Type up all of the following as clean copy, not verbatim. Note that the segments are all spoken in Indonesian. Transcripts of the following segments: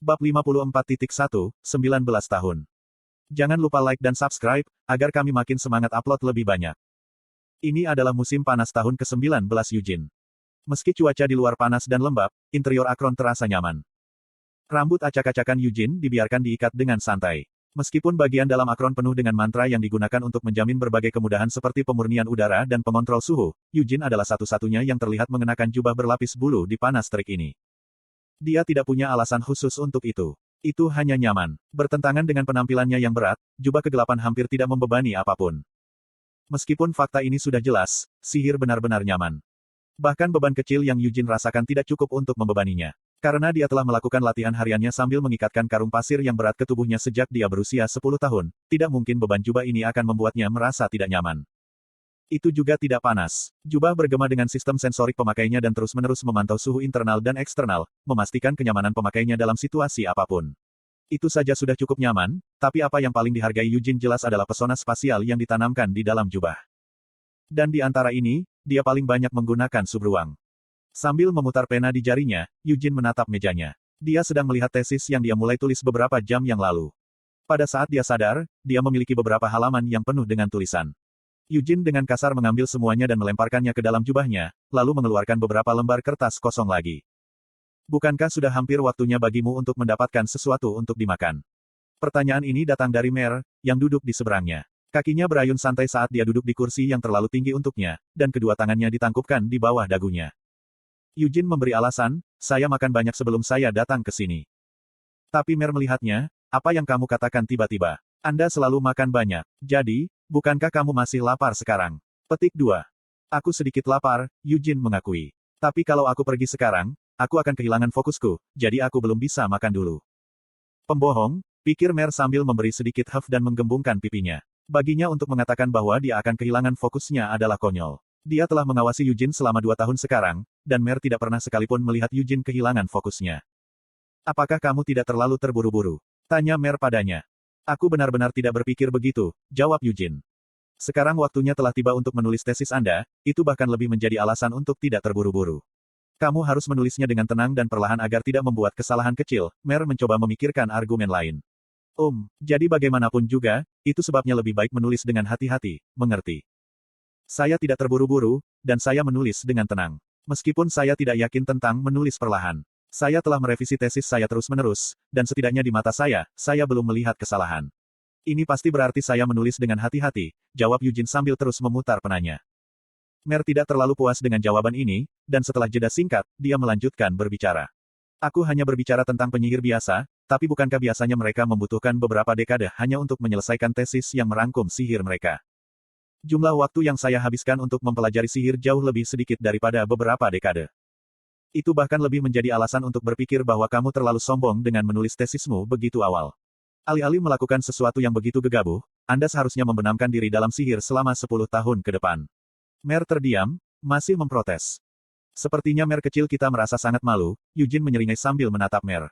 Bab 54.1, 19 tahun. Jangan lupa like dan subscribe, agar kami makin semangat upload lebih banyak. Ini adalah musim panas tahun ke-19 Yujin. Meski cuaca di luar panas dan lembab, interior Akron terasa nyaman. Rambut acak-acakan Yujin dibiarkan diikat dengan santai. Meskipun bagian dalam Akron penuh dengan mantra yang digunakan untuk menjamin berbagai kemudahan seperti pemurnian udara dan pengontrol suhu, Yujin adalah satu-satunya yang terlihat mengenakan jubah berlapis bulu di panas terik ini. Dia tidak punya alasan khusus untuk itu. Itu hanya nyaman. Bertentangan dengan penampilannya yang berat, jubah kegelapan hampir tidak membebani apapun. Meskipun fakta ini sudah jelas, sihir benar-benar nyaman. Bahkan beban kecil yang Yujin rasakan tidak cukup untuk membebaninya. Karena dia telah melakukan latihan hariannya sambil mengikatkan karung pasir yang berat ke tubuhnya sejak dia berusia 10 tahun, tidak mungkin beban jubah ini akan membuatnya merasa tidak nyaman. Itu juga tidak panas. Jubah bergema dengan sistem sensorik pemakainya dan terus-menerus memantau suhu internal dan eksternal, memastikan kenyamanan pemakainya dalam situasi apapun. Itu saja sudah cukup nyaman, tapi apa yang paling dihargai Yujin jelas adalah pesona spasial yang ditanamkan di dalam jubah. Dan di antara ini, dia paling banyak menggunakan subruang. Sambil memutar pena di jarinya, Yujin menatap mejanya. Dia sedang melihat tesis yang dia mulai tulis beberapa jam yang lalu. Pada saat dia sadar, dia memiliki beberapa halaman yang penuh dengan tulisan. Yujin dengan kasar mengambil semuanya dan melemparkannya ke dalam jubahnya, lalu mengeluarkan beberapa lembar kertas kosong lagi. Bukankah sudah hampir waktunya bagimu untuk mendapatkan sesuatu untuk dimakan? Pertanyaan ini datang dari Mer, yang duduk di seberangnya. Kakinya berayun santai saat dia duduk di kursi yang terlalu tinggi untuknya, dan kedua tangannya ditangkupkan di bawah dagunya. Yujin memberi alasan, saya makan banyak sebelum saya datang ke sini. Tapi Mer melihatnya, apa yang kamu katakan tiba-tiba? Anda selalu makan banyak. Jadi, bukankah kamu masih lapar sekarang? Petik 2. Aku sedikit lapar, Yujin mengakui. Tapi kalau aku pergi sekarang, aku akan kehilangan fokusku, jadi aku belum bisa makan dulu. Pembohong, pikir Mer sambil memberi sedikit huff dan menggembungkan pipinya. Baginya untuk mengatakan bahwa dia akan kehilangan fokusnya adalah konyol. Dia telah mengawasi Yujin selama 2 tahun sekarang, dan Mer tidak pernah sekalipun melihat Yujin kehilangan fokusnya. Apakah kamu tidak terlalu terburu-buru? Tanya Mer padanya. Aku benar-benar tidak berpikir begitu, jawab Yujin. Sekarang waktunya telah tiba untuk menulis tesis Anda, itu bahkan lebih menjadi alasan untuk tidak terburu-buru. Kamu harus menulisnya dengan tenang dan perlahan agar tidak membuat kesalahan kecil. Mer mencoba memikirkan argumen lain. Jadi bagaimanapun juga, itu sebabnya lebih baik menulis dengan hati-hati, mengerti? Saya tidak terburu-buru, dan saya menulis dengan tenang. Meskipun saya tidak yakin tentang menulis perlahan. Saya telah merevisi tesis saya terus-menerus, dan setidaknya di mata saya belum melihat kesalahan. Ini pasti berarti saya menulis dengan hati-hati, jawab Yujin sambil terus memutar penanya. Mer tidak terlalu puas dengan jawaban ini, dan setelah jeda singkat, dia melanjutkan berbicara. Aku hanya berbicara tentang penyihir biasa, tapi bukankah biasanya mereka membutuhkan beberapa dekade hanya untuk menyelesaikan tesis yang merangkum sihir mereka? Jumlah waktu yang saya habiskan untuk mempelajari sihir jauh lebih sedikit daripada beberapa dekade. Itu bahkan lebih menjadi alasan untuk berpikir bahwa kamu terlalu sombong dengan menulis tesismu begitu awal. Alih-alih melakukan sesuatu yang begitu gegabah, Anda seharusnya membenamkan diri dalam sihir selama 10 tahun ke depan. Mer terdiam, masih memprotes. Sepertinya Mer kecil kita merasa sangat malu, Yujin menyeringai sambil menatap Mer.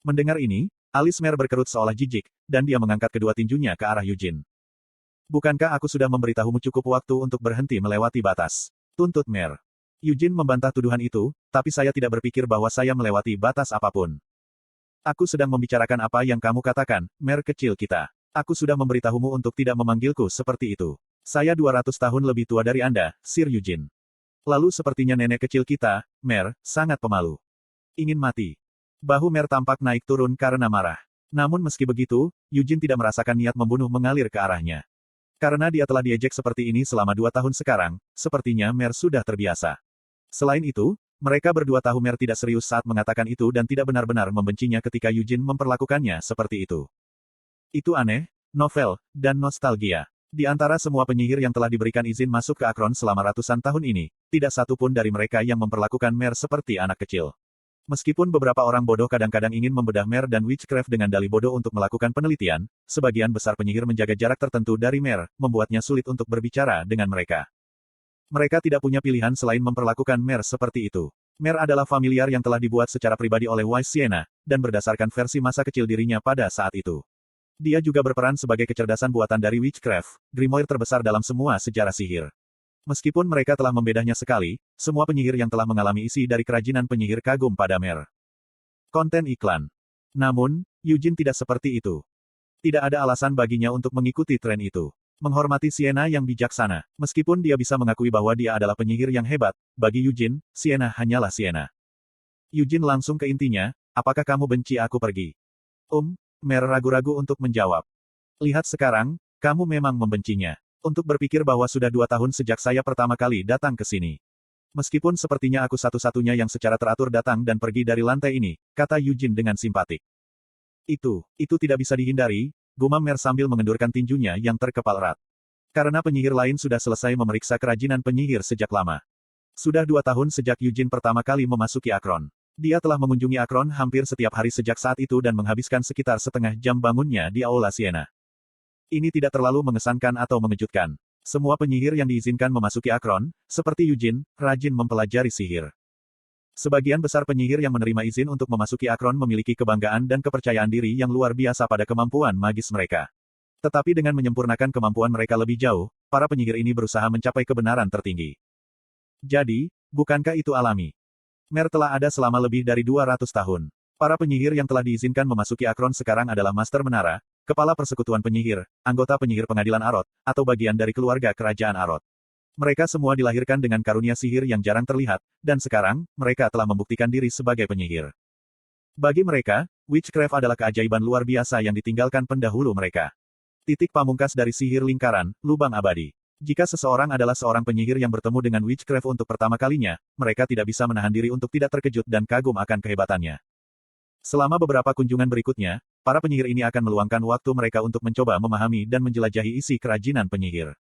Mendengar ini, alis Mer berkerut seolah jijik, dan dia mengangkat kedua tinjunya ke arah Yujin. Bukankah aku sudah memberitahumu cukup waktu untuk berhenti melewati batas? Tuntut Mer. Yujin membantah tuduhan itu, tapi saya tidak berpikir bahwa saya melewati batas apapun. Aku sedang membicarakan apa yang kamu katakan, Mer kecil kita. Aku sudah memberitahumu untuk tidak memanggilku seperti itu. Saya 200 tahun lebih tua dari Anda, Sir Yujin. Lalu sepertinya nenek kecil kita, Mer, sangat pemalu. Ingin mati. Bahu Mer tampak naik turun karena marah. Namun meski begitu, Yujin tidak merasakan niat membunuh mengalir ke arahnya. Karena dia telah diejek seperti ini selama 2 tahun sekarang, sepertinya Mer sudah terbiasa. Selain itu, mereka berdua tahu Mer tidak serius saat mengatakan itu dan tidak benar-benar membencinya ketika Yujin memperlakukannya seperti itu. Itu aneh, novel, dan nostalgia. Di antara semua penyihir yang telah diberikan izin masuk ke Akron selama ratusan tahun ini, tidak satu pun dari mereka yang memperlakukan Mer seperti anak kecil. Meskipun beberapa orang bodoh kadang-kadang ingin membedah Mer dan witchcraft dengan dalih bodoh untuk melakukan penelitian, sebagian besar penyihir menjaga jarak tertentu dari Mer, membuatnya sulit untuk berbicara dengan mereka. Mereka tidak punya pilihan selain memperlakukan Mer seperti itu. Mer adalah familiar yang telah dibuat secara pribadi oleh Wise Sienna, dan berdasarkan versi masa kecil dirinya pada saat itu. Dia juga berperan sebagai kecerdasan buatan dari witchcraft, grimoire terbesar dalam semua sejarah sihir. Meskipun mereka telah membedahnya sekali, semua penyihir yang telah mengalami isi dari kerajinan penyihir kagum pada Mer. Konten iklan. Namun, Eugene tidak seperti itu. Tidak ada alasan baginya untuk mengikuti tren itu. Menghormati Sienna yang bijaksana. Meskipun dia bisa mengakui bahwa dia adalah penyihir yang hebat, bagi Eugene, Sienna hanyalah Sienna. Eugene langsung ke intinya, apakah kamu benci aku pergi? Mer ragu-ragu untuk menjawab. Lihat sekarang, kamu memang membencinya. Untuk berpikir bahwa sudah 2 tahun sejak saya pertama kali datang ke sini. Meskipun sepertinya aku satu-satunya yang secara teratur datang dan pergi dari lantai ini, kata Eugene dengan simpatik. Itu tidak bisa dihindari, gumam Mer sambil mengendurkan tinjunya yang terkepal erat. Karena penyihir lain sudah selesai memeriksa kerajinan penyihir sejak lama. Sudah 2 tahun sejak Eugene pertama kali memasuki Akron. Dia telah mengunjungi Akron hampir setiap hari sejak saat itu dan menghabiskan sekitar setengah jam bangunnya di Aula Sienna. Ini tidak terlalu mengesankan atau mengejutkan. Semua penyihir yang diizinkan memasuki Akron, seperti Eugene, rajin mempelajari sihir. Sebagian besar penyihir yang menerima izin untuk memasuki Akron memiliki kebanggaan dan kepercayaan diri yang luar biasa pada kemampuan magis mereka. Tetapi dengan menyempurnakan kemampuan mereka lebih jauh, para penyihir ini berusaha mencapai kebenaran tertinggi. Jadi, bukankah itu alami? Mer telah ada selama lebih dari 200 tahun. Para penyihir yang telah diizinkan memasuki Akron sekarang adalah Master Menara, Kepala Persekutuan Penyihir, anggota penyihir pengadilan Arot, atau bagian dari keluarga kerajaan Arot. Mereka semua dilahirkan dengan karunia sihir yang jarang terlihat, dan sekarang, mereka telah membuktikan diri sebagai penyihir. Bagi mereka, witchcraft adalah keajaiban luar biasa yang ditinggalkan pendahulu mereka. Titik pamungkas dari sihir lingkaran, lubang abadi. Jika seseorang adalah seorang penyihir yang bertemu dengan witchcraft untuk pertama kalinya, mereka tidak bisa menahan diri untuk tidak terkejut dan kagum akan kehebatannya. Selama beberapa kunjungan berikutnya, para penyihir ini akan meluangkan waktu mereka untuk mencoba memahami dan menjelajahi isi kerajinan penyihir.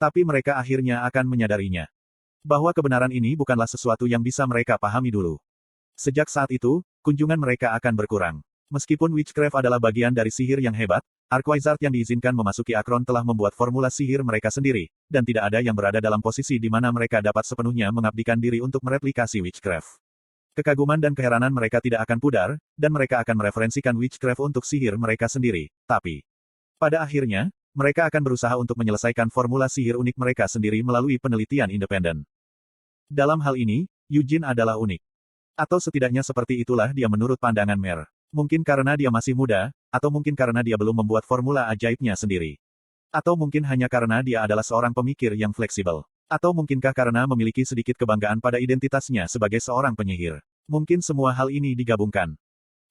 Tapi mereka akhirnya akan menyadarinya. Bahwa kebenaran ini bukanlah sesuatu yang bisa mereka pahami dulu. Sejak saat itu, kunjungan mereka akan berkurang. Meskipun witchcraft adalah bagian dari sihir yang hebat, Archwizard yang diizinkan memasuki Akron telah membuat formula sihir mereka sendiri, dan tidak ada yang berada dalam posisi di mana mereka dapat sepenuhnya mengabdikan diri untuk mereplikasi witchcraft. Kekaguman dan keheranan mereka tidak akan pudar, dan mereka akan mereferensikan witchcraft untuk sihir mereka sendiri, tapi pada akhirnya, mereka akan berusaha untuk menyelesaikan formula sihir unik mereka sendiri melalui penelitian independen. Dalam hal ini, Eugene adalah unik. Atau setidaknya seperti itulah dia menurut pandangan Mer. Mungkin karena dia masih muda, atau mungkin karena dia belum membuat formula ajaibnya sendiri. Atau mungkin hanya karena dia adalah seorang pemikir yang fleksibel. Atau mungkinkah karena memiliki sedikit kebanggaan pada identitasnya sebagai seorang penyihir. Mungkin semua hal ini digabungkan.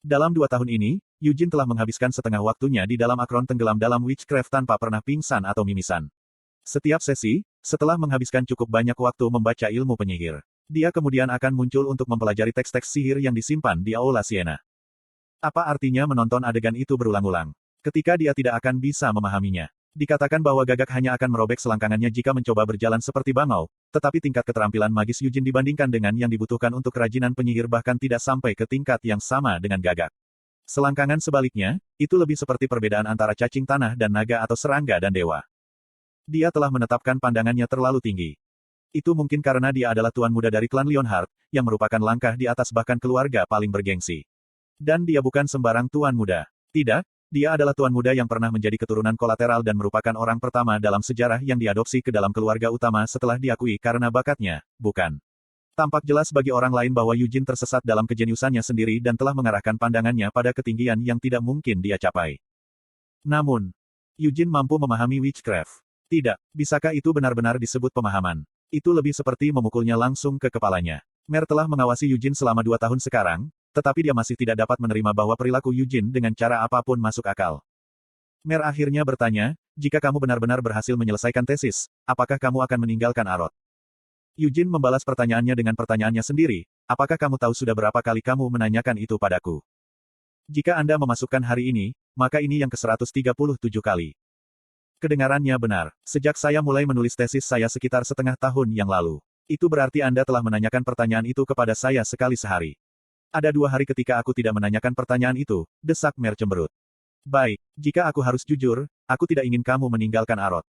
Dalam 2 tahun ini, Eugene telah menghabiskan setengah waktunya di dalam Akron tenggelam dalam witchcraft tanpa pernah pingsan atau mimisan. Setiap sesi, setelah menghabiskan cukup banyak waktu membaca ilmu penyihir, dia kemudian akan muncul untuk mempelajari teks-teks sihir yang disimpan di Aula Sienna. Apa artinya menonton adegan itu berulang-ulang? Ketika dia tidak akan bisa memahaminya. Dikatakan bahwa Gagak hanya akan merobek selangkangannya jika mencoba berjalan seperti bangau, tetapi tingkat keterampilan magis Eugene dibandingkan dengan yang dibutuhkan untuk kerajinan penyihir bahkan tidak sampai ke tingkat yang sama dengan Gagak. Selangkangan sebaliknya, itu lebih seperti perbedaan antara cacing tanah dan naga atau serangga dan dewa. Dia telah menetapkan pandangannya terlalu tinggi. Itu mungkin karena dia adalah tuan muda dari klan Leonhardt, yang merupakan langkah di atas bahkan keluarga paling bergengsi. Dan dia bukan sembarang tuan muda. Tidak, dia adalah tuan muda yang pernah menjadi keturunan kolateral dan merupakan orang pertama dalam sejarah yang diadopsi ke dalam keluarga utama setelah diakui karena bakatnya, bukan. Tampak jelas bagi orang lain bahwa Eugene tersesat dalam kejeniusannya sendiri dan telah mengarahkan pandangannya pada ketinggian yang tidak mungkin dia capai. Namun, Eugene mampu memahami witchcraft. Tidak, bisakah itu benar-benar disebut pemahaman? Itu lebih seperti memukulnya langsung ke kepalanya. Mer telah mengawasi Eugene selama 2 tahun sekarang, tetapi dia masih tidak dapat menerima bahwa perilaku Eugene dengan cara apapun masuk akal. Mer akhirnya bertanya, jika kamu benar-benar berhasil menyelesaikan tesis, apakah kamu akan meninggalkan Arot? Eugene membalas pertanyaannya dengan pertanyaannya sendiri, apakah kamu tahu sudah berapa kali kamu menanyakan itu padaku? Jika Anda memasukkan hari ini, maka ini yang ke-137 kali. Kedengarannya benar. Sejak saya mulai menulis tesis saya sekitar setengah tahun yang lalu. Itu berarti Anda telah menanyakan pertanyaan itu kepada saya sekali sehari. Ada 2 hari ketika aku tidak menanyakan pertanyaan itu, desak Mer cemberut. Baik, jika aku harus jujur, aku tidak ingin kamu meninggalkan Arot.